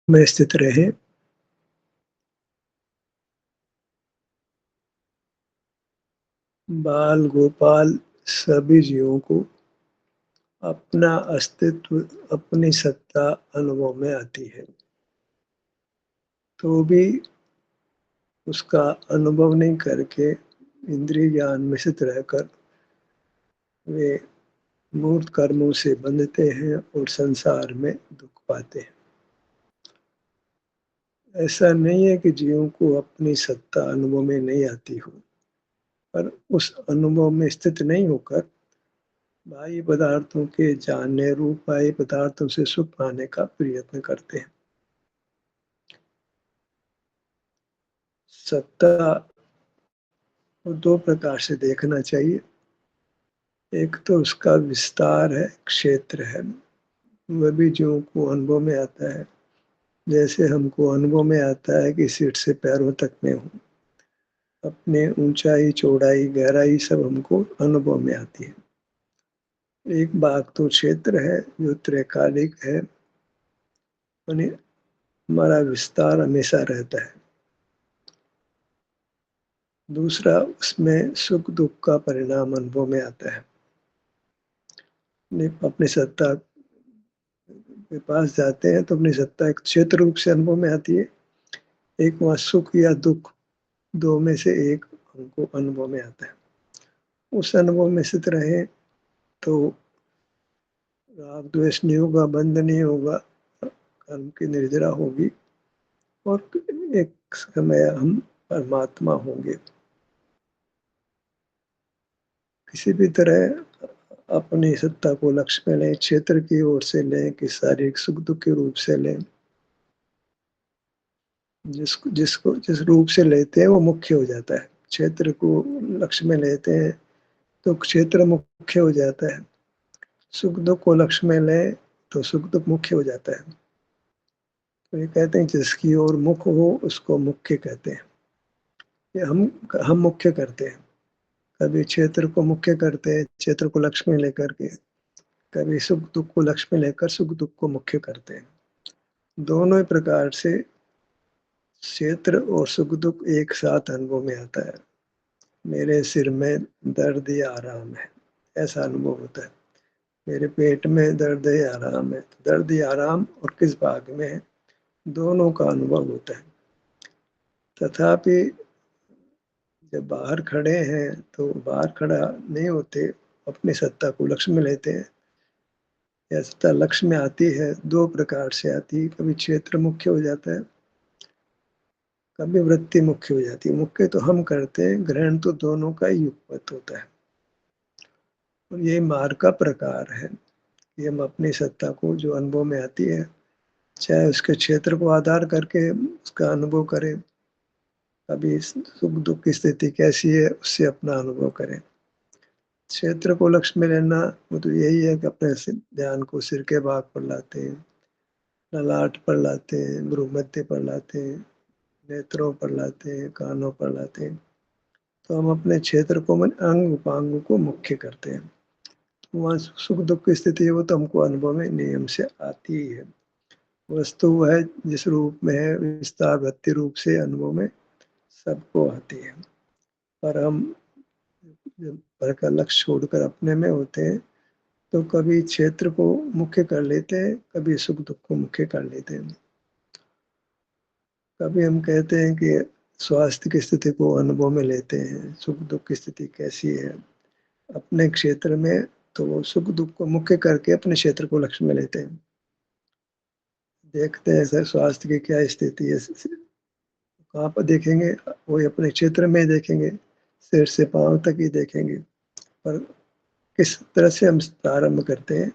में स्थित रहे। बाल गोपाल सभी जीवों को अपना अस्तित्व, अपनी सत्ता अनुभव में आती है, तो भी उसका अनुभव नहीं करके इंद्रिय ज्ञान में स्थित रहकर वे मूर्त कर्मों से बंधते हैं और संसार में दुख पाते हैं। ऐसा नहीं है कि जीवों को अपनी सत्ता अनुभव में नहीं आती हो, पर उस अनुभव में स्थित नहीं होकर बाह्य पदार्थों के जानने, रूप बाह्य पदार्थों से सुख पाने का प्रयत्न करते हैं। सत्ता को दो प्रकार से देखना चाहिए। एक तो उसका विस्तार है, क्षेत्र है, वह भी जीवों को अनुभव में आता है। जैसे हमको अनुभव में आता है कि सिर से पैरों तक में हूँ, अपने ऊंचाई, चौड़ाई, गहराई सब हमको अनुभव में आती है। एक भाग तो क्षेत्र है जो त्रैकालिक है, यानी हमारा विस्तार हमेशा रहता है। दूसरा, उसमें सुख दुख का परिणाम अनुभव में आता है। अपनी सत्ता के पास जाते हैं तो अपनी सत्ता एक क्षेत्र रूप से अनुभव में आती है। एक वहाँ सुख या दुख, दो में से एक हमको अनुभव में आता है। उस अनुभव में स्थित रहे तो राग द्वेष नहीं होगा, बंध नहीं होगा, कर्म की निर्जरा होगी और एक समय हम परमात्मा होंगे। किसी भी तरह अपनी सत्ता को लक्ष्य में लें, क्षेत्र की ओर से लें कि शारीरिक सुख दुख के रूप से लें, जिस रूप से लेते हैं वो मुख्य हो जाता है। क्षेत्र को लक्ष्य में लेते हैं तो क्षेत्र मुख्य हो जाता है। सुख दुख को लक्ष्य में लें तो सुख दुख मुख्य हो जाता है। तो ये कहते हैं जिसकी ओर मुख हो उसको मुख्य कहते हैं। ये हम मुख्य करते हैं। कभी क्षेत्र को मुख्य करते हैं, क्षेत्र को लक्ष्य में लेकर के, कभी सुख दुख को लक्ष्य में लेकर सुख दुख को मुख्य करते हैं। दोनों ही प्रकार से क्षेत्र और सुख दुख एक साथ अनुभव में आता है। मेरे सिर में दर्द या आराम है, ऐसा अनुभव होता है। मेरे पेट में दर्द है, आराम है। तो दर्द या आराम और किस भाग में है, दोनों का अनुभव होता है। तथापि जब बाहर खड़े हैं तो बाहर खड़ा नहीं होते, अपनी सत्ता को लक्ष्य में लेते हैं। यह सत्ता लक्ष्य में आती है, दो प्रकार से आती है। कभी क्षेत्र मुख्य हो जाता है, कभी वृत्ति मुख्य हो जाती है। मुख्य तो हम करते हैं, ग्रहण तो दोनों का ही युगपत होता है। और यही मार्ग का प्रकार है कि हम अपनी सत्ता को जो अनुभव में आती है, चाहे उसके क्षेत्र को आधार करके उसका अनुभव करें, कभी सुख दुख की स्थिति कैसी है उससे अपना अनुभव करें। क्षेत्र को लक्ष्य में लेना वो तो यही है कि अपने ध्यान को सिर के भाग पर लाते हैं, ललाट पर लाते हैं, भ्रूमध्य पर लाते हैं, नेत्रों पर लाते हैं, कानों पर लाते हैं। तो हम अपने क्षेत्र को मन अंग उपांग को मुख्य करते हैं। वहाँ सुख दुख की स्थिति है वो तो हमको अनुभव में नियम से आती ही है। वस्तु वह है जिस रूप में है, विस्तार वृत्ति रूप से अनुभव में सबको आती है। पर हम जब पर का लक्ष्य छोड़कर अपने में होते हैं तो कभी क्षेत्र को मुख्य कर लेते हैं, कभी सुख दुख को मुख्य कर लेते हैं। कभी हम कहते हैं कि स्वास्थ्य की स्थिति को अनुभव में लेते हैं, सुख दुख की स्थिति कैसी है अपने क्षेत्र में, तो वो सुख दुख को मुख्य करके अपने क्षेत्र को लक्ष्य में लेते हैं। देखते हैं सर स्वास्थ्य की क्या स्थिति है, कहाँ पर देखेंगे, वही अपने क्षेत्र में देखेंगे, सिर से पाँव तक ही देखेंगे। पर किस तरह से हम प्रारंभ करते हैं,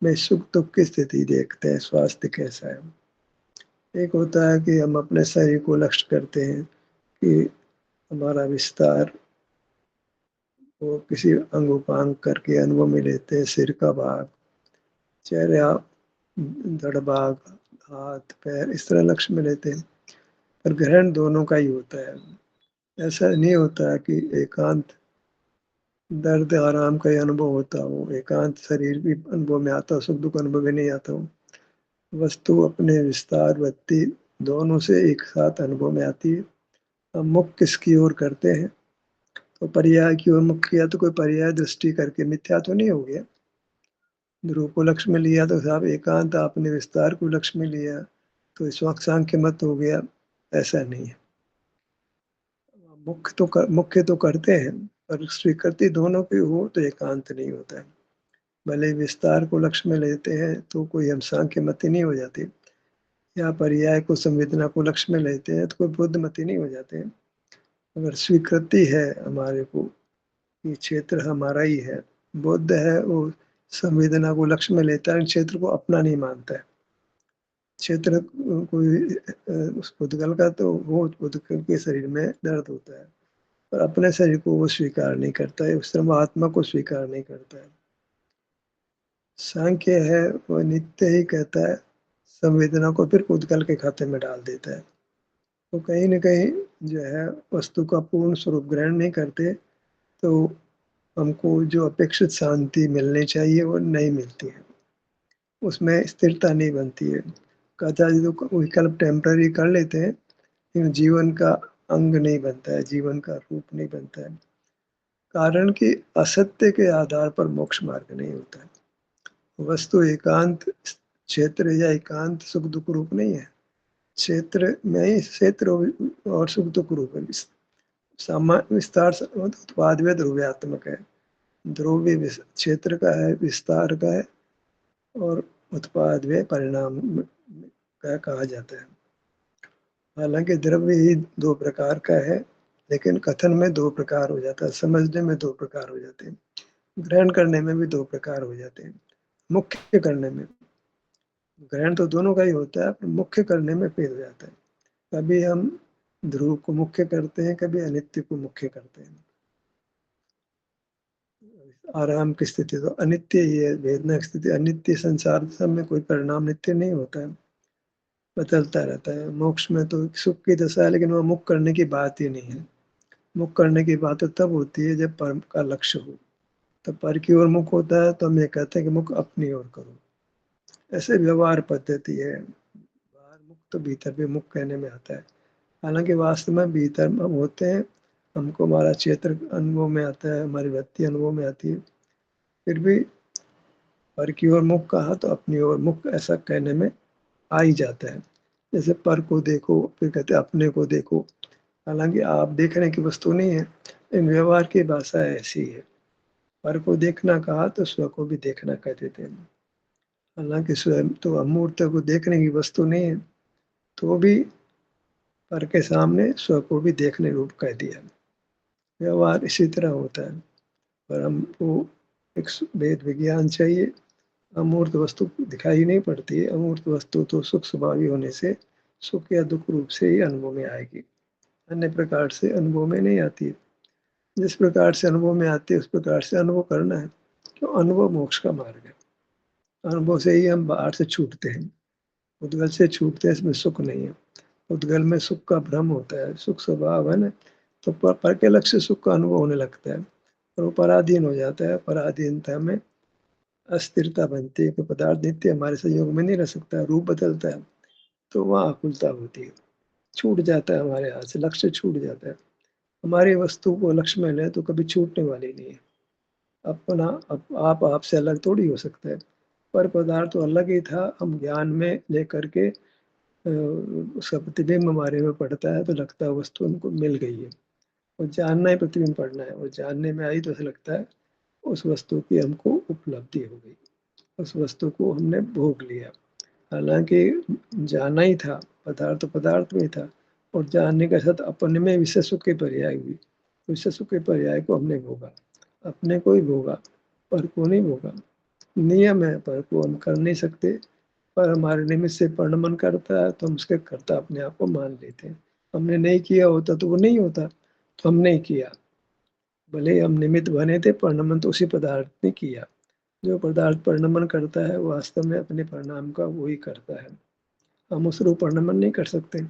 में सुख दुख की स्थिति देखते हैं, स्वास्थ्य कैसा है। एक होता है कि हम अपने शरीर को लक्ष्य करते हैं कि हमारा विस्तार वो किसी अंग उपांग करके अनुभव में लेते हैं, सिर का भाग, चेहरा, धड़ भाग, हाथ पैर, इस तरह लक्ष्य में लेते हैं। पर ग्रहण दोनों का ही होता है। ऐसा नहीं होता है कि एकांत दर्द आराम का ही अनुभव होता हो, एकांत शरीर भी अनुभव में आता हो, सुख दुख अनुभव में नहीं आता हो। वस्तु अपने विस्तार वृत्ति दोनों से एक साथ अनुभव में आती है। अब मुख किसकी ओर करते हैं, तो पर्याय की ओर मुख किया तो कोई पर्याय दृष्टि करके मिथ्या तो नहीं हो गया। ध्रुव को लक्ष्य में लिया तो साहब एकांत, आपने विस्तार को लक्ष्य में लिया तो इस वक्त सांख्य मत हो गया, ऐसा नहीं है। मुख्य तो करते हैं, पर स्वीकृति दोनों की हो तो एकांत नहीं होता है। भले विस्तार को लक्ष्य में लेते हैं तो कोई हम सांख्य मति नहीं हो जाती, या पर्याय को संवेदना को लक्ष्य में लेते हैं तो कोई बुद्ध मति नहीं हो जाते हैं। अगर स्वीकृति है हमारे को, ये क्षेत्र हमारा ही है, बुद्ध है वो संवेदना को लक्ष्य में लेता है, क्षेत्र को अपना नहीं मानता है। क्षेत्र कोई उस पुद्गल का तो वो पुद्गल के शरीर में दर्द होता है, पर अपने शरीर को वो स्वीकार नहीं करता है, उस तरह आत्मा को स्वीकार नहीं करता है। सांख्य है वो नित्य ही कहता है, संवेदना को फिर पुद्गल के खाते में डाल देता है। तो कहीं न कहीं जो है वस्तु का पूर्ण स्वरूप ग्रहण नहीं करते, तो हमको जो अपेक्षित शांति मिलनी चाहिए वो नहीं मिलती है। उसमें स्थिरता नहीं बनती है। कदाचित तो विकल्प टेम्पररी कर लेते हैं, लेकिन जीवन का अंग नहीं बनता है, जीवन का रूप नहीं बनता है। कारण कि असत्य के आधार पर मोक्ष मार्ग नहीं होता है। वस्तु एकांत क्षेत्र या एकांत सुख दुःख रूप नहीं है। क्षेत्र में ही क्षेत्र और सुख दुःख रूप है। सामान्य विस्तार उत्पादव्य ध्रुव्यात्मक है। ध्रुव क्षेत्र का है, विस्तार का है, और उत्पादव्य परिणाम का कहा जाता है। हालांकि द्रव्य ही दो प्रकार का है, लेकिन कथन में दो प्रकार हो जाता है, समझने में दो प्रकार हो जाते हैं, ग्रहण करने में भी दो प्रकार हो जाते हैं। मुख्य करने में, ग्रहण तो दोनों का ही होता है, पर मुख्य करने में भेद हो जाता है। कभी हम ध्रुव को मुख्य करते हैं, कभी अनित्य को मुख्य करते हैं। आराम की स्थिति तो अनित्य ही है, वेदना की स्थिति अनित्य, संसार सब में कोई परिणाम नित्य नहीं होता है, बदलता रहता है। मोक्ष में तो सुख की दशा है, लेकिन वह मुक्त करने की बात ही नहीं है। मुक्त करने की बात तो तब होती है जब परम का लक्ष्य हो। तब पर की ओर मुख होता है तो हम ये कहते हैं कि मुख अपनी ओर करो, ऐसे व्यवहार पद्धति है। बाहर मुख तो भीतर भी मुख कहने में आता है। हालांकि वास्तव में भीतर हम होते हैं, हमको हमारा क्षेत्र अनुभव में आता है, हमारी वृत्ति अनुभव में आती है, फिर भी पर की ओर मुख कहा तो अपनी ओर मुख ऐसा कहने में आ ही जाता है। जैसे पर को देखो, फिर कहते अपने को देखो। हालांकि आप देखने की वस्तु नहीं है, इन व्यवहार की भाषा ऐसी है। पर को देखना कहा तो स्व को भी देखना कह देते हैं। हालांकि स्वयं तो अमूर्त को देखने की वस्तु नहीं है, तो भी पर के सामने स्व को भी देखने रूप कह दिया। व्यवहार इसी तरह होता है, पर हमको एक वेद विज्ञान चाहिए। अमूर्त वस्तु दिखाई नहीं पड़ती है, अमूर्त वस्तु तो सुख स्वभावी होने से सुख या दुख रूप से ही अनुभव में आएगी, अन्य प्रकार से अनुभव में नहीं आती है। जिस प्रकार से अनुभव में आती है उस प्रकार से अनुभव करना है, तो अनुभव मोक्ष का मार्ग है। अनुभव से ही हम बाहर से छूटते हैं, उद्गल से छूटते हैं, इसमें सुख नहीं है। उद्गल में सुख का भ्रम होता है, सुख स्वभाव है ना, तो पर के लक्ष्य सुख का अनुभव होने लगता है और वो पराधीन हो जाता है। पराधीनता में अस्थिरता बनती है कि पदार्थ नित्य हमारे संयोग में नहीं रह सकता, रूप बदलता है, तो वहाँ आकुलता होती है, छूट जाता है हमारे हाथ से, लक्ष्य छूट जाता है। हमारी वस्तु को लक्ष्य में ले तो कभी छूटने वाली नहीं है। अपना आप आपसे अलग थोड़ी हो सकता है, पर पदार्थ तो अलग ही था। हम ज्ञान में लेकर के उसका प्रतिबिंब हमारे में पड़ता है तो लगता है वस्तु हमको मिल गई है, और जानना ही प्रतिबिंब पढ़ना है, और जानने में आई तो ऐसा लगता है उस वस्तु की हमको उपलब्धि हो गई, उस वस्तु को हमने भोग लिया। हालांकि जाना ही था, पदार्थ तो पदार्थ में था, और जानने के साथ अपने में विषय सुख की पर्याय हुई, विषय सुख के पर्याय को हमने भोगा, अपने को ही भोगा, पर को नहीं भोगा। नियम है, पर को हम कर नहीं सकते, पर हमारे निमित्त से परिणमन करता है तो हम उसके कर्ता अपने आप को मान लेते हैं। हमने नहीं किया होता तो वो नहीं होता, तो हम नहीं किया, भले ही हम निमित्त बने थे, परिणमन तो उसी पदार्थ ने किया। जो पदार्थ परिणमन करता है वो वास्तव में अपने परिणाम का वो ही करता है, हम उस रूप परिणमन नहीं कर सकते।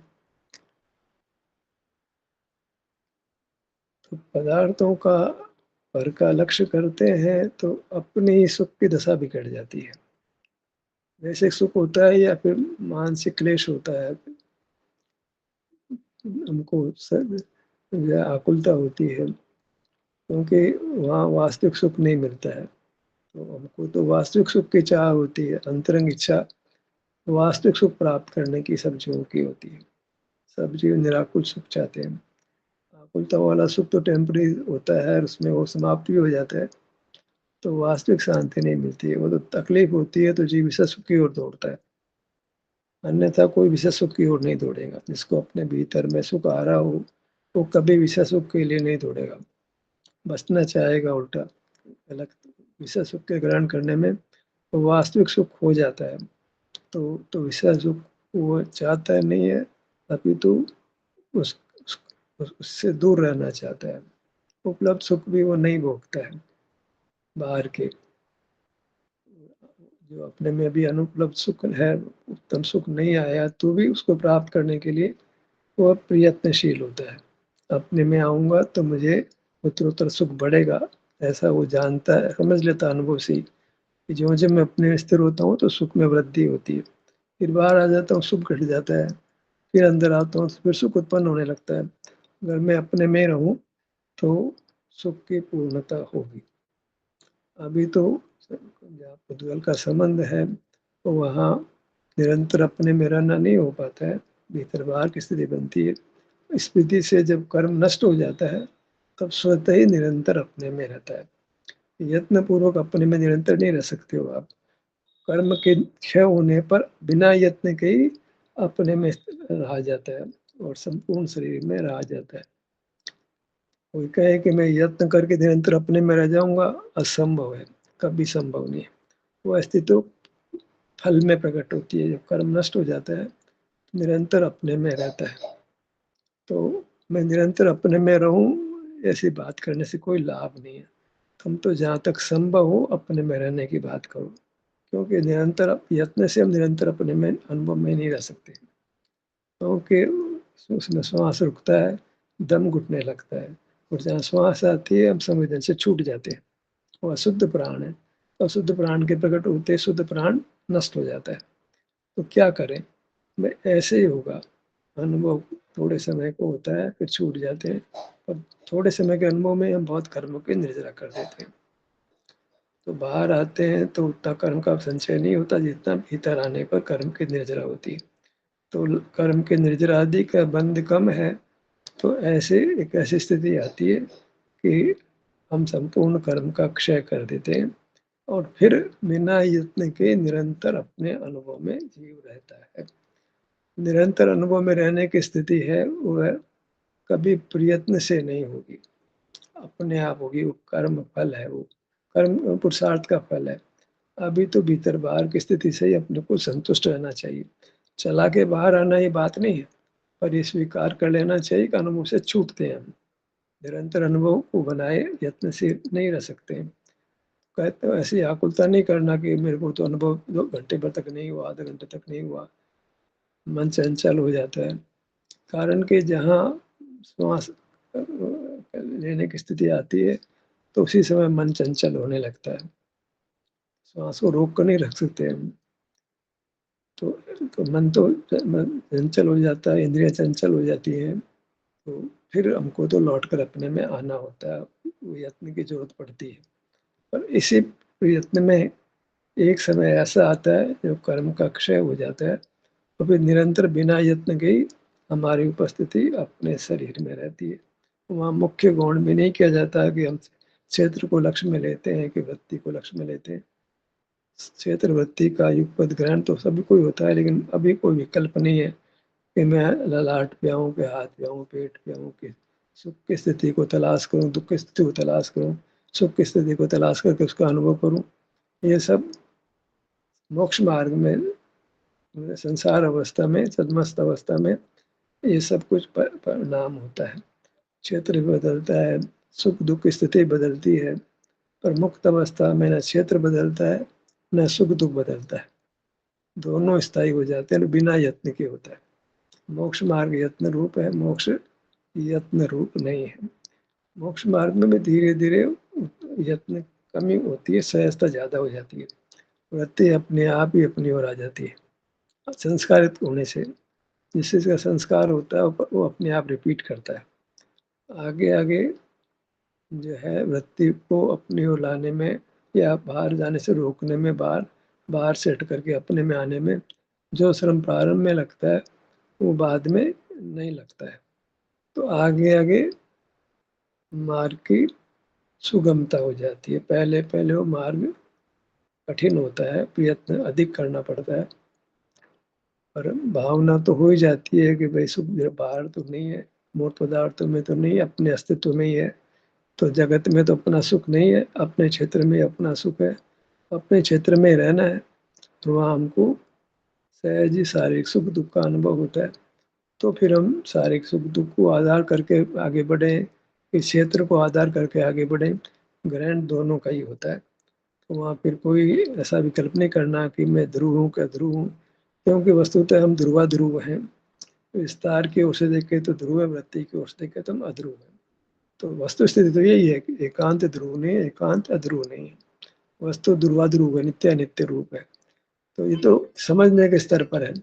तो पदार्थों का पर का लक्ष्य करते हैं तो अपनी सुख की दशा बिगड़ जाती है। वैसे सुख होता है या फिर मानसिक क्लेश होता है, हमको या आकुलता होती है, क्योंकि वहाँ वास्तविक सुख नहीं मिलता है। तो हमको तो वास्तविक सुख की चाह होती है, अंतरंग इच्छा वास्तविक सुख प्राप्त करने की सब जीवों की होती है। सब जीव निराकुल सुख चाहते हैं। आकुलता वाला सुख तो टेम्परेरी होता है और उसमें वो समाप्त भी हो जाता है, तो वास्तविक शांति नहीं मिलती है। वो तो तकलीफ होती है तो जीव विषय सुख की ओर दौड़ता है, अन्यथा कोई विषय सुख की ओर नहीं दौड़ेगा। जिसको अपने भीतर में सुख आ रहा हो वो कभी विषय सुख के लिए नहीं दौड़ेगा, बचना चाहेगा उल्टा। अलग विषय सुख के ग्रहण करने में वो वास्तविक सुख हो जाता है, तो विषय सुख वो चाहता नहीं है, अपितु उस, उससे दूर रहना चाहता है। उपलब्ध सुख भी वो नहीं भोगता है बाहर के, जो अपने में भी अनुपलब्ध सुख है, उत्तम सुख नहीं आया तो भी उसको प्राप्त करने के लिए वह प्रयत्नशील होता है। अपने में आऊंगा तो मुझे उत्तरोत्तर सुख बढ़ेगा, ऐसा वो जानता है, समझ लेता अनुभव से कि जो जब मैं अपने में स्थिर होता हूँ तो सुख में वृद्धि होती है। फिर बाहर आ जाता हूँ, सुख घट जाता है, फिर अंदर आता हूँ तो फिर सुख उत्पन्न होने लगता है। अगर मैं अपने में रहूं तो सुख की पूर्णता होगी। अभी तो जहाँ पुद्गल का संबंध है तो वहाँ निरंतर अपने में रहना नहीं हो पाता है, भीतर बाहर की स्थिति बनती है। इस विधि से जब कर्म नष्ट हो जाता है तब स्वतः ही निरंतर अपने में रहता है। यत्न पूर्वक अपने में निरंतर नहीं रह सकते हो आप। कर्म के क्षय होने पर बिना यत्न के ही अपने में रहा जाता है और संपूर्ण शरीर में रहा जाता है। कोई कहे कि मैं यत्न करके निरंतर अपने में रह जाऊंगा, असंभव है, कभी संभव नहीं है। वो स्थिति फल में प्रकट होती है। जब कर्म नष्ट हो जाता है निरंतर अपने में रहता है। तो मैं निरंतर अपने में रहूं ऐसी बात करने से कोई लाभ नहीं है। तुम तो जहाँ तक संभव हो अपने में रहने की बात करो, क्योंकि निरंतर यत्न से हम निरंतर अपने में अनुभव में नहीं रह सकते, क्योंकि उसमें श्वास रुकता है, दम घुटने लगता है, और जहाँ श्वास आती है हम संवेदन से छूट जाते हैं। वो अशुद्ध प्राण है, अशुद्ध प्राण के प्रकट होते शुद्ध प्राण नष्ट हो जाता है। तो क्या करें, मैं ऐसे ही होगा। अनुभव थोड़े समय को होता है फिर छूट जाते हैं, और थोड़े समय के अनुभव में हम बहुत कर्मों की निर्जरा कर देते हैं। तो बाहर आते हैं तो उतना कर्म का संचय नहीं होता जितना भीतर आने पर कर्म की निर्जरा होती है। तो कर्म के निर्जरा आदि का बंध कम है, तो ऐसे एक ऐसी स्थिति आती है कि हम संपूर्ण कर्म का क्षय कर देते हैं और फिर बिना यत्न के निरंतर अपने अनुभव में जीव रहता है। निरंतर अनुभव में रहने की स्थिति है वह कभी प्रयत्न से नहीं होगी, अपने आप होगी। वो कर्म फल है, वो कर्म पुरुषार्थ का फल है। अभी तो भीतर बाहर की स्थिति से ही अपने को संतुष्ट रहना चाहिए। चला के बाहर आना ये बात नहीं है, पर ये स्वीकार कर लेना चाहिए कि अनुभव से छूटते हैं हम। निरंतर अनुभव को बनाए यत्न से नहीं रह सकते हैं। कहते ऐसी आकुलता नहीं करना कि मेरे को तो अनुभव 2 घंटे भर तक नहीं हुआ, आधे घंटे तक नहीं हुआ, मन चंचल हो जाता है। कारण कि जहाँ श्वास लेने की स्थिति आती है तो उसी समय मन चंचल होने लगता है। श्वास को रोक कर नहीं रख सकते हम। तो, मन तो चंचल हो जाता है, इंद्रियां चंचल हो जाती हैं, तो फिर हमको तो लौट कर अपने में आना होता है, वो यत्न की जरूरत पड़ती है। पर इसी यत्न में एक समय ऐसा आता है जब कर्म का क्षय हो जाता है, तो फिर निरंतर बिना यत्न के ही हमारी उपस्थिति अपने शरीर में रहती है। वहाँ मुख्य गौण में नहीं किया जाता कि हम क्षेत्र को लक्ष्य में लेते हैं कि वृत्ति को लक्ष्य में लेते हैं। क्षेत्र वृत्ति का युगपद ग्रहण तो सभी को ही होता है, लेकिन अभी कोई विकल्प नहीं है कि मैं ललाट पे आऊँ, कि हाथ पे आऊँ, पेट पे आऊँ, कि सुख की स्थिति को तलाश करूँ, दुख की स्थिति को तलाश करूँ, सुख की स्थिति को तलाश करके उसका अनुभव करूँ। ये सब मोक्ष मार्ग में संसार अवस्था में सदमस्त अवस्था में ये सब कुछ परिणाम होता है। क्षेत्र भी बदलता है, सुख दुख की स्थिति बदलती है, पर मुक्त अवस्था में न क्षेत्र बदलता है न सुख दुख बदलता है। दोनों स्थायी हो जाते हैं, बिना यत्न के होता है। मोक्ष मार्ग यत्न रूप है, मोक्ष यत्न रूप नहीं है। मोक्ष मार्ग में भी धीरे धीरे यत्न कमी होती है, सहजता ज्यादा हो जाती है। वृत्ति अपने आप ही अपनी ओर आ जाती है संस्कारित होने से। जिस चीज का संस्कार होता है वो अपने आप रिपीट करता है। आगे आगे जो है वृत्ति को अपनी ओर लाने में या बाहर जाने से रोकने में, बाहर बाहर से हट करके अपने में आने में जो श्रम प्रारंभ में लगता है वो बाद में नहीं लगता है। तो आगे आगे मार्ग की सुगमता हो जाती है। पहले पहले वो मार्ग कठिन होता है, प्रयत्न अधिक करना पड़ता है, पर भावना तो हो ही जाती है कि भाई सुख बाहर तो नहीं है, मूल पदार्थों में तो नहीं है, अपने अस्तित्व में ही है। तो जगत में तो अपना सुख नहीं है, अपने क्षेत्र में अपना सुख है, अपने क्षेत्र में रहना है। तो वहाँ हमको सहज ही शारीरिक सुख दुख का अनुभव होता है। तो फिर हम शारीरिक सुख दुख को आधार करके आगे बढ़े, इस क्षेत्र को आधार करके आगे बढ़े, ग्रहण दोनों का ही होता है। तो वहाँ फिर कोई ऐसा विकल्प नहीं करना कि मैं ध्रुव हूँ क्या ध्रुव हूँ, क्योंकि वस्तुतः हम ध्रुवा ध्रुव हैं। विस्तार की ओर से देखे तो ध्रुव है, वृत्ति की ओर से देखे तो हम अध्रुव है। तो वस्तु स्थिति तो यही है कि एकांत ध्रुव नहीं है, एकांत अध्रुव नहीं है। वस्तु ध्रुवा ध्रुव है, नित्य नित्य रूप है। तो ये तो समझने के स्तर पर है,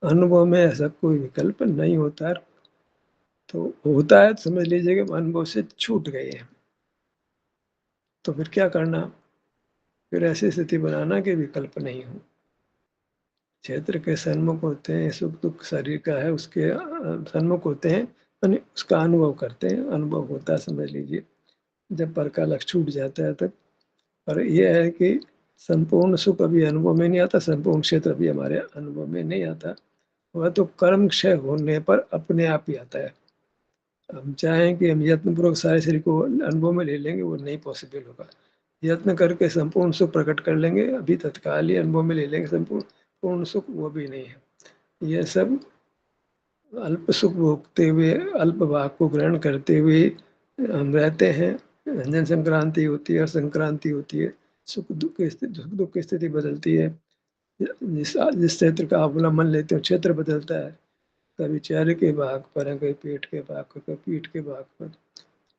अनुभव में ऐसा कोई विकल्प नहीं होता है। तो होता है तो समझ लीजिए कि अनुभव से छूट गए हैं। तो फिर क्या करना, फिर ऐसी स्थिति बनाना कि विकल्प नहीं हो। क्षेत्र के सन्मुख होते हैं, सुख दुख शरीर का है उसके सन्मुख होते हैं, यानी उसका अनुभव करते हैं, अनुभव होता है समझ लीजिए। जब पर का लक्ष्य छूट जाता है तब। पर यह है कि संपूर्ण सुख अभी अनुभव में नहीं आता, संपूर्ण क्षेत्र भी हमारे अनुभव में नहीं आता। वह तो कर्म क्षय होने पर अपने आप ही आता है। हम चाहें कि हम यत्नपूर्वक सारे शरीर को अनुभव में ले लेंगे, वो नहीं पॉसिबल होगा। यत्न करके संपूर्ण सुख प्रकट कर लेंगे, अभी तत्काल ही अनुभव में ले लेंगे संपूर्ण पूर्ण सुख, वो भी नहीं है। ये सब अल्प सुख भोगते हुए, अल्प भाग को ग्रहण करते हुए हम रहते हैं। रंजन संक्रांति होती है और संक्रांति होती है, सुख दुख की स्थिति बदलती है। जिस क्षेत्र का अवलंबन लेते हो क्षेत्र बदलता है, कभी चेहरे के भाग पर है, कभी पेट के भाग पर, कभी पीठ के भाग पर।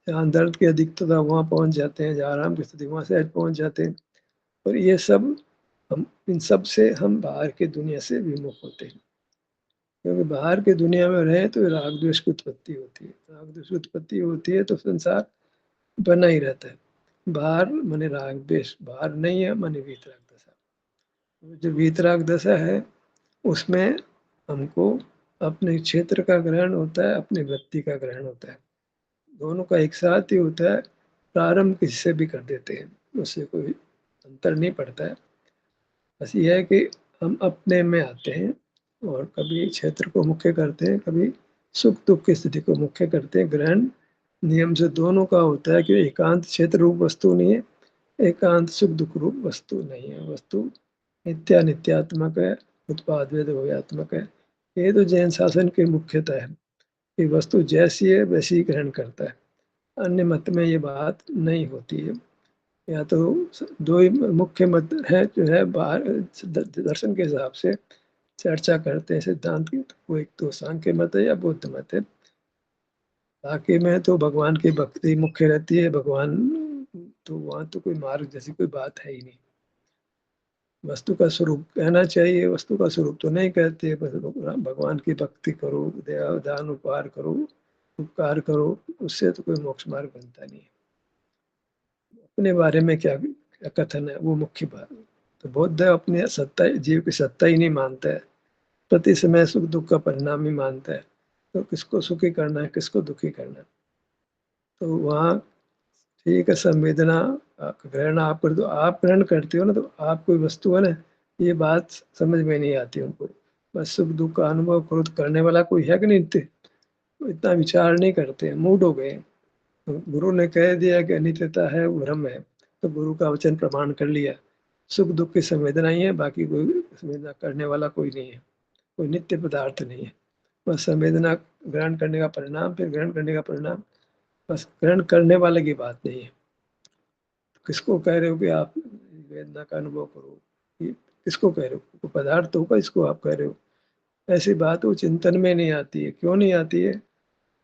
जहाँ दर्द की अधिकता वहाँ पहुँच जाते हैं, जहाँ आराम की स्थिति वहाँ सहज पहुँच जाते हैं। और ये सब हम इन सब से हम बाहर की दुनिया से विमुख होते हैं, क्योंकि बाहर की दुनिया में रहे तो राग द्वेष की उत्पत्ति होती है। राग द्वेष की उत्पत्ति होती है तो संसार बना ही रहता है। बाहर माने राग द्वेष, बाहर नहीं है माने वीतराग दशा। जो वीतराग दशा है उसमें हमको अपने क्षेत्र का ग्रहण होता है, अपनी वृत्ति का ग्रहण होता है, दोनों का एक साथ ही होता है। प्रारंभ किसी से भी कर देते हैं, उससे कोई अंतर नहीं पड़ता है। बस ये है कि हम अपने में आते हैं और कभी क्षेत्र को मुख्य करते हैं, कभी सुख दुख की स्थिति को मुख्य करते हैं। ग्रहण नियम से दोनों का होता है कि एकांत क्षेत्र रूप वस्तु नहीं है, एकांत सुख दुख रूप वस्तु नहीं है। वस्तु नित्यात्मक है, उत्पाद वेद भव्यात्मक है। ये तो जैन शासन की मुख्यता है कि वस्तु जैसी है वैसी ही ग्रहण करता है। अन्य मत में ये बात नहीं होती है। या तो दो ही मुख्य मत है जो है बाहर दर्शन के हिसाब से चर्चा करते हैं सिद्धांत की, तो वो एक तो सांख्य मत है या बौद्ध मत है। बाकी में तो भगवान की भक्ति मुख्य रहती है। भगवान तो वहाँ तो कोई मार्ग जैसी कोई बात है ही नहीं। वस्तु का स्वरूप कहना चाहिए, वस्तु का स्वरूप तो नहीं कहते, बस भगवान की भक्ति करो, दया दान उपहार करो, उपकार करो, उससे तो कोई मोक्ष मार्ग बनता नहीं। अपने बारे में क्या कथन है वो मुख्य बात। तो बौद्ध अपने सत्ता, जीव की सत्ता ही नहीं मानता है, प्रति समय सुख दुख का परिणाम ही मानता है। तो किसको सुखी करना है, किसको दुखी करना है। तो वहाँ ठीक है, संवेदना ग्रहण आप कर दो, आप ग्रहण करते हो ना, तो आप कोई वस्तु है ना, ये बात समझ में नहीं आती उनको। बस सुख दुख का अनुभव करो, तो करने वाला कोई है कि नहीं, तो इतना विचार नहीं करते, मूड हो गए। तो गुरु ने कह दिया कि अनित्यता है, वो भ्रम है, तो गुरु का वचन प्रमाण कर लिया। सुख दुख की संवेदना ही है, बाकी कोई संवेदना करने वाला कोई नहीं है, कोई नित्य पदार्थ नहीं है। बस संवेदना ग्रहण करने का परिणाम, फिर ग्रहण करने का परिणाम, बस ग्रहण करने वाले की बात नहीं है। किसको कह रहे हो कि आप वेदना का अनुभव करो, ये किसको कह रहे हो, कोई पदार्थ होगा इसको आप कह रहे हो। ऐसी बात वो चिंतन में नहीं आती है। क्यों नहीं आती है,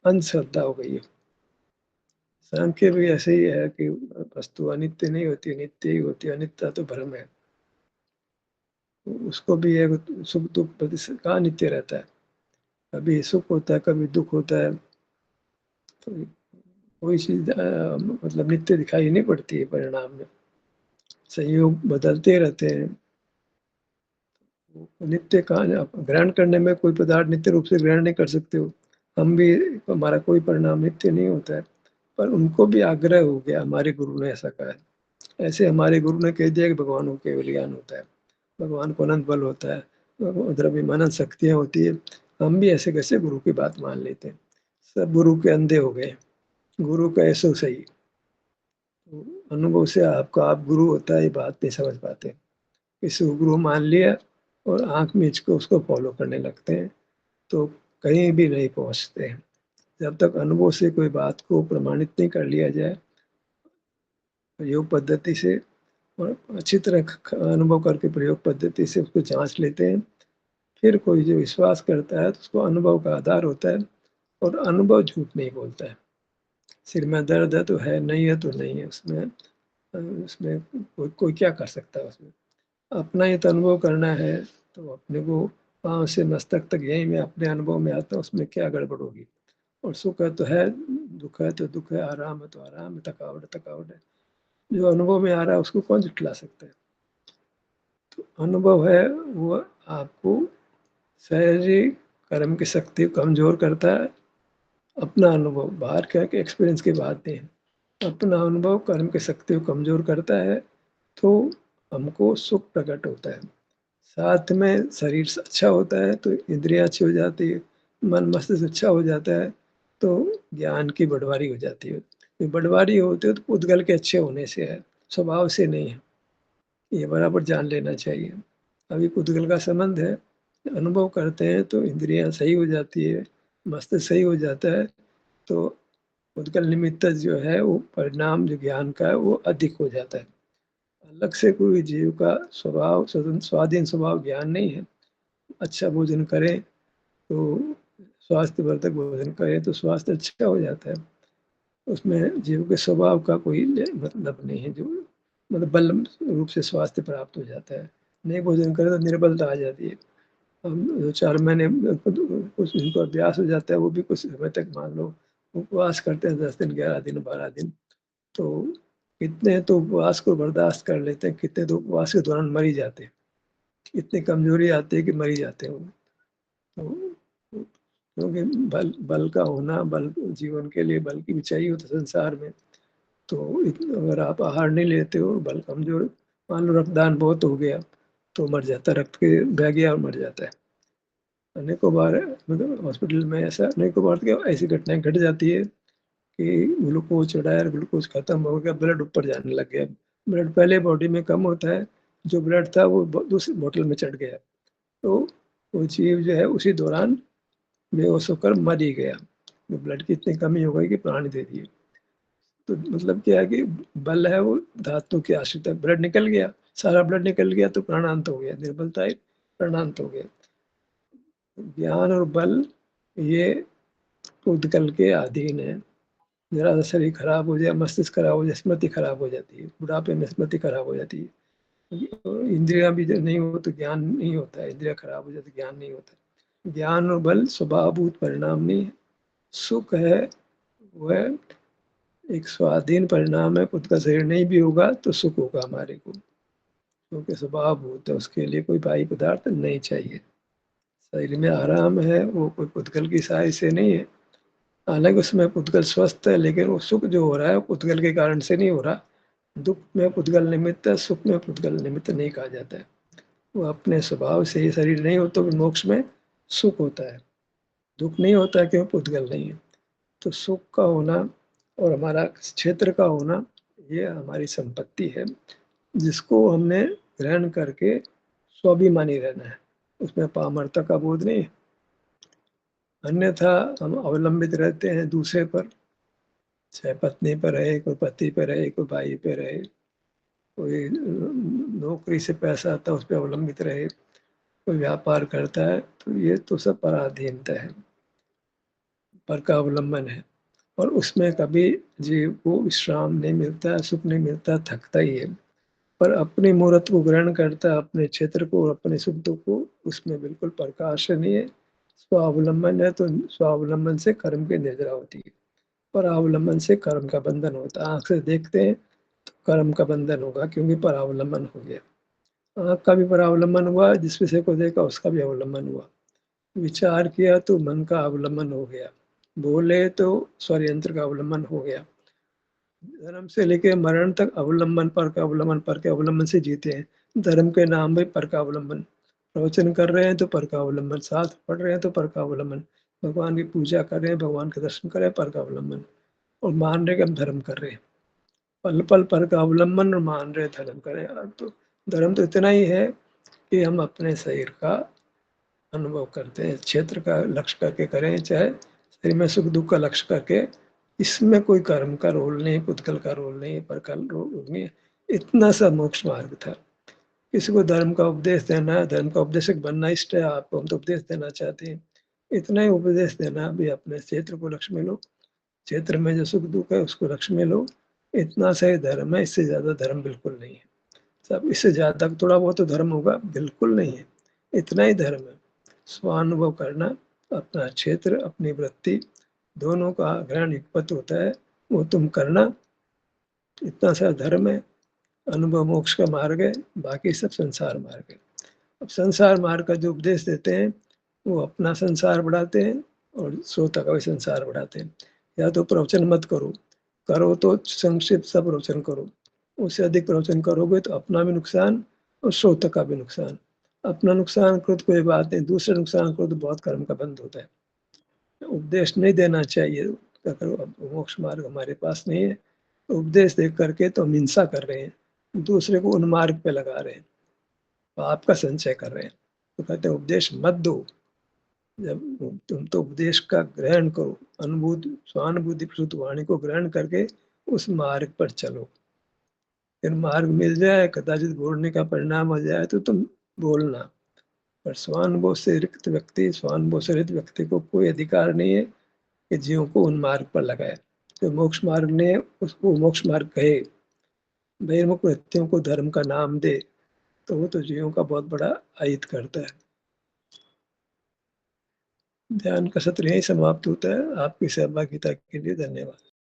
अंधश्रद्धा हो गई है। सांख्य भी ऐसे ही है कि वस्तु अनित्य नहीं होती, नित्य ही होती है, अनित्य तो भ्रम है। उसको भी एक सुख दुख कहाँ नित्य रहता है, कभी सुख होता है कभी दुख होता है। तो कोई चीज मतलब नित्य दिखाई नहीं पड़ती है परिणाम में, संयोग बदलते रहते हैं। नित्य कहाँ आप ग्रहण करने में कोई पदार्थ नित्य रूप से ग्रहण नहीं कर सकते हो, हम भी, हमारा कोई परिणाम नित्य नहीं होता है। पर उनको भी आग्रह हो गया, हमारे गुरु ने ऐसा कहा है। ऐसे हमारे गुरु ने कह दिया कि भगवान को केवल ज्ञान होता है, भगवान को अनंत बल होता है, द्रव्य अनंत शक्तियाँ होती है। हम भी ऐसे कैसे गुरु की बात मान लेते हैं, सब गुरु के अंधे हो गए, गुरु का ऐसो सही। तो अनुभव से आपका आप गुरु होता है ये बात नहीं समझ पाते, किसी को गुरु मान लिया और आंख मीच के उसको फॉलो करने लगते हैं, तो कहीं भी नहीं पहुंचते हैं। जब तक अनुभव से कोई बात को प्रमाणित नहीं कर लिया जाए प्रयोग पद्धति से, और अच्छी तरह अनुभव करके प्रयोग पद्धति से उसको जांच लेते हैं, फिर कोई जो विश्वास करता है तो उसको अनुभव का आधार होता है, और अनुभव झूठ नहीं बोलता है। सिर में दर्द है तो है, नहीं है तो नहीं है, उसमें उसमें कोई क्या कर सकता है उसमें। अपना ही तो अनुभव करना है, तो अपने को पाँव से मस्तक तक यही मैं अपने अनुभव में आता हूँ, उसमें क्या गड़बड़ होगी। और सुख है तो है, दुख है तो दुख है, आराम है तो आराम है, थकावट है थकावट है। जो अनुभव में आ रहा है उसको कौन झुठला सकता है। तो अनुभव है वो आपको शारीरिक कर्म की शक्ति को कमजोर करता है। अपना अनुभव बाहर का एक्सपीरियंस की बात नहीं है, अपना अनुभव कर्म की शक्ति को कमजोर करता है, तो हमको सुख प्रकट होता है। साथ में शरीर अच्छा होता है तो इंद्रियां अच्छी हो जाती है, मन मस्तिष्क अच्छा हो जाता है, तो ज्ञान की बढ़वारी हो जाती है। ये बढ़वारी होती है तो पुद्गल के अच्छे होने से है, स्वभाव से नहीं है, ये बराबर जान लेना चाहिए। अभी पुद्गल का संबंध है, अनुभव करते हैं तो इंद्रियां सही हो जाती है, मस्तिष्क सही हो जाता है, तो पुद्गल निमित्त जो है वो परिणाम जो ज्ञान का है वो अधिक हो जाता है। अलग से कोई जीव का स्वभाव स्वाधीन स्वभाव ज्ञान नहीं है। अच्छा भोजन करें तो स्वास्थ्यवर्धक भोजन करें तो स्वास्थ्य अच्छा हो जाता है, उसमें जीव के स्वभाव का कोई मतलब नहीं है, जो मतलब बल रूप से स्वास्थ्य प्राप्त हो जाता है। नहीं भोजन करें तो निर्बलता आ जाती है। हम 4 महीने कुछ इनको अभ्यास हो जाता है, वो भी कुछ समय तक मान लो उपवास करते हैं, 10 दिन 11 दिन 12 दिन, तो कितने तो उपवास को बर्दाश्त कर लेते हैं, कितने तो उपवास के दौरान मर ही जाते हैं, इतनी कमजोरी आती है कि मर ही जाते हैं वो। तो क्योंकि बल बल का होना, बल जीवन के लिए बल की भी चाहिए होता संसार में। तो अगर आप आहार नहीं लेते हो, बल कमजोर, मान लो रक्तदान बहुत हो गया तो मर जाता है, रक्त के बह गया और मर जाता है। अनेकों बार मतलब हॉस्पिटल में ऐसा अनेकों बार तो ऐसी घटनाएं घट जाती है कि ग्लूकोज चढ़ाया, ग्लूकोज खत्म हो गया, ब्लड ऊपर जाने लग गया। ब्लड पहले बॉडी में कम होता है, जो ब्लड था वो दूसरी बोतल में चढ़ गया, तो वो जीव जो है उसी दौरान बेहोश होकर मर ही गया। तो ब्लड की इतनी कमी हो गई कि प्राण दे दिए। तो मतलब क्या है कि बल है वो धातु के आश्रित है, ब्लड निकल गया, सारा ब्लड निकल गया तो प्राणांत हो गया, निर्बलता आई, प्राणांत हो गया। ज्ञान और बल ये उद्गल के अधीन है। जरा सा शरीर खराब हो जाए, मस्तिष्क खराब हो जाए, स्मृति खराब हो जाती है, बुढ़ापे में स्मृति खराब हो जाती है। इंद्रिया भी नहीं हो तो ज्ञान नहीं होता है, इंद्रिया खराब हो जाती ज्ञान नहीं होता। ज्ञान और बल स्वभावभूत परिणाम नहीं है। सुख है वह एक स्वाधीन परिणाम है, खुद का शरीर नहीं भी होगा तो सुख होगा हमारे को, क्योंकि स्वभाव भूत है, उसके लिए कोई बाह्य पदार्थ नहीं चाहिए। शरीर में आराम है वो कोई पुद्गल की सहाय से नहीं है, हालांकि उसमें पुद्गल स्वस्थ है, लेकिन वो सुख जो हो रहा है पुद्गल के कारण से नहीं हो रहा। दुख में पुद्गल निमित्त है, सुख में पुद्गल निमित्त नहीं कहा जाता है। वो अपने स्वभाव से ही शरीर नहीं होता तो मोक्ष में सुख होता है, दुख नहीं होता क्यों पुद्गल नहीं है। तो सुख का होना और हमारा क्षेत्र का होना ये हमारी संपत्ति है, जिसको हमने ग्रहण करके स्वाभिमानी रहना है, उसमें पामरता का बोध नहीं। अन्यथा हम अवलंबित रहते हैं दूसरे पर, चाहे पत्नी पर रहे, कोई पति पर रहे, कोई भाई पे रहे, कोई नौकरी से पैसा आता है उस पर अवलंबित रहे, कोई व्यापार करता है, तो ये तो सब पराधीनता है, पर का अवलंबन है। और उसमें कभी जीव को विश्राम नहीं मिलता, सुख नहीं मिलता, थकता ही है। पर अपनी मूर्त को ग्रहण करता है, अपने क्षेत्र को, अपने सुख-दुःख को, उसमें बिल्कुल प्रकाश नहीं है। स्वावलंबन है तो स्वावलंबन से कर्म की निद्रा होती है, परावलंबन से कर्म का बंधन होता है। आँख से देखते हैं तो कर्म का बंधन होगा क्योंकि परावलंबन हो गया। आँख का भी परावलंबन हुआ, जिस विषय को देखा उसका भी अवलंबन हुआ। विचार किया तो मन का अवलंबन हो गया, बोले तो स्वरयंत्र का अवलंबन हो गया। जन्म से लेके मरण तक अवलंबन पर का अवलंबन पर के अवलंबन से जीते हैं। धर्म के नाम में पर का अवलंबन, प्रवचन कर रहे हैं तो पर का अवलंबन, शास्त्र पढ़ रहे हैं तो पर का अवलंबन, भगवान की पूजा कर रहे हैं, भगवान का दर्शन कर रहे हैं, पर का अवलंबन, और मान रहे कि हम धर्म कर रहे हैं। पल-पल पर का अवलंबन और मान रहे धर्म कर रहे हैं। अब तो धर्म तो इतना ही है कि हम अपने शरीर का अनुभव करते हैं, क्षेत्र का लक्ष्य करके करें, चाहे शरीर में सुख-दुःख का लक्ष्य करके, इसमें कोई कर्म का रोल नहीं, पुद्गल का रोल नहीं, परकल रोल नहीं है। इतना सा मोक्ष मार्ग था। किसी को धर्म का उपदेश देना है, धर्म का उपदेशक बनना इष्ट है आपको, हम तो उपदेश देना चाहते हैं। इतना ही उपदेश देना भी, अपने क्षेत्र को लक्ष्य में लो, क्षेत्र में जो सुख-दुःख है उसको लक्ष्य में लो। इतना सा ही धर्म है, इससे ज़्यादा धर्म बिल्कुल नहीं है। सब इससे ज़्यादा थोड़ा बहुत तो धर्म होगा, बिल्कुल नहीं है। इतना ही धर्म है। स्वानुभव करना, अपना क्षेत्र, अपनी वृत्ति दोनों का ग्रहण युगपत होता है, वो तुम करना, इतना सा धर्म है। अनुभव मोक्ष का मार्ग है, बाकी सब संसार मार्ग है। अब संसार मार्ग का जो उपदेश देते हैं, वो अपना संसार बढ़ाते हैं और श्रोता का भी संसार बढ़ाते हैं। या तो प्रवचन मत करो, करो तो संक्षिप्त सा प्रवचन करो। उससे अधिक प्रवचन करोगे तो अपना भी नुकसान और श्रोता का भी नुकसान। अपना नुकसान करो तो कोई बात नहीं, दूसरा नुकसान करो तो बहुत कर्म का बंध होता है। उपदेश नहीं देना चाहिए, क्या करो, अब मोक्ष मार्ग हमारे पास नहीं है, तो उपदेश दे करके तो हम हिंसा कर रहे हैं, दूसरे को उन्मार्ग पे लगा रहे हैं, पाप का संचय कर रहे हैं। तो कहते हैं उपदेश मत दो, जब तुम तो उपदेश का ग्रहण करो, अनुभूति स्वानुभूति प्रसूत वाणी को ग्रहण करके उस मार्ग पर चलो। फिर मार्ग मिल जाए, कदाचित बोलने का परिणाम आ जाए तो तुम बोलना, पर स्वानुभव से रिक्त व्यक्ति, स्वानुभव से रहित व्यक्ति को कोई अधिकार नहीं है कि जीवों को उन मार्ग पर लगाए। जो मोक्ष मार्ग ने उसको मोक्ष मार्ग कहे, बहिर्मुख व्यक्तियों को धर्म का नाम दे, तो वो तो जीवों का बहुत बड़ा अहित करता है। ध्यान का सत्र यहीं समाप्त होता है। आपकी सहभागिता के लिए धन्यवाद।